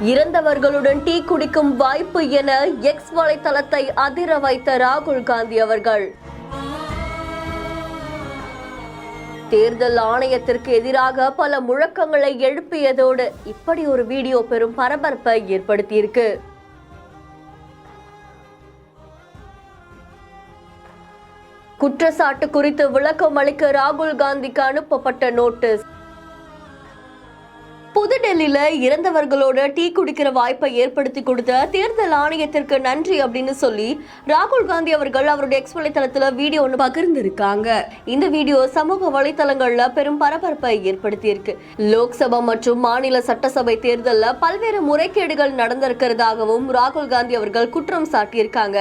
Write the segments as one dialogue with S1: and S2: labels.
S1: இறந்தவர்களுடன் tea குடிக்கும் வாய்ப்பு என எக்ஸ் வலைத்தளத்தை அதிர வைத்த ராகுல் காந்தி அவர்கள் தேர்தல் ஆணையத்திற்கு எதிராக பல முழக்கங்களை எழுப்பியதோடு இப்படி ஒரு வீடியோ பெரும் பரபரப்பை ஏற்படுத்தியிருக்கு. குற்றச்சாட்டு குறித்து விளக்கம் அளிக்க ராகுல் காந்திக்கு அனுப்பப்பட்ட நோட்டீஸ். புதுடெல்லியில இறந்தவர்களோட டீ குடிக்கிற வாய்ப்பை ஏற்படுத்தி கொடுத்த தேர்தல் ஆணையத்திற்கு நன்றி அப்படின்னு சொல்லி ராகுல் காந்தி அவர்கள் அவருடைய எக்ஸ் வலைத்தளத்துல வீடியோ ஒன்று பகிர்ந்திருக்காங்க. இந்த வீடியோ சமூக வலைத்தளங்கள்ல பெரும் பரபரப்பை ஏற்படுத்தியிருக்கு. லோக்சபா மற்றும் மாநில சட்டசபை தேர்தல்ல பல்வேறு முறைகேடுகள் நடந்திருக்கிறதாகவும் ராகுல் காந்தி அவர்கள் குற்றம் சாட்டியிருக்காங்க.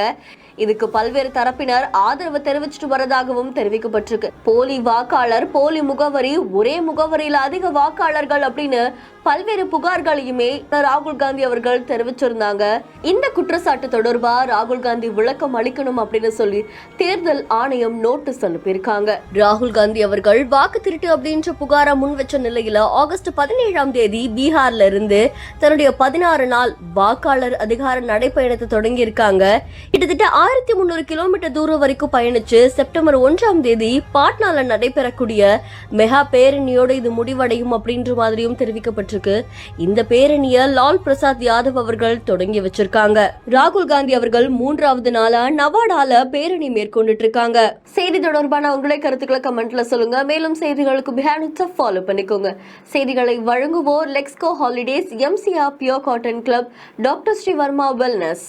S1: இதுக்கு பல்வேறு தரப்பினர் ஆதரவு தெரிவிச்சுட்டு வரதாகவும் தெரிவிக்கப்பட்டிருக்கு. போலி வாக்காளர், போலி முகவரி, ஒரே முகவரியில் அதிக வாக்காளர்கள் அப்படின்னு பல்வேறு புகார்களையுமே ராகுல் காந்தி அவர்கள் தெரிவிச்சிருந்தாங்க. இந்த குற்றச்சாட்டு தொடர்பா ராகுல் காந்தி விளக்கம் அளிக்கணும் அப்படின்னு சொல்லி தேர்தல் ஆணையம் நோட்டீஸ் அனுப்பியிருக்காங்க. ராகுல் காந்தி அவர்கள் வாக்கு திருட்டு அப்படின்ற புகாரை முன் வச்ச நிலையில ஆகஸ்ட் 17ஆம் தேதி பீகார்ல இருந்து தன்னுடைய 16 நாள் வாக்காளர் அதிகார நடைபயணத்தை தொடங்கி இருக்காங்க. கிட்டத்தட்ட 1300 கிலோமீட்டர் தூரம் வரைக்கும் பயணிச்சு செப்டம்பர் 1ஆம் தேதி பாட்னால நடைபெறக்கூடிய மெகா பேரணியோட இது முடிவடையும் அப்படின்ற மாதிரியும் தெரிவிக்கப்பட்டிருக்கு. இந்த பேரணியை லால் பிரசாத் யாதவ் அவர்கள் தொடங்கி வச்சிருக்காங்க. ராகுல் காந்தி அவர்கள் 3வது நாளா நவாடால பேரணி மேற்கொண்டுட்டு இருக்காங்க. செய்தி தொடர்பான உங்களுடைய கருத்துக்களை கமெண்ட்ல சொல்லுங்க. மேலும் செய்திகளுக்கு பிஹேண்ட் ஃபாலோ பண்ணிக்கோங்க. செய்திகளை வழங்குவோர் Lexco holidays, MCR pure cotton club, doctor Shri Varma wellness.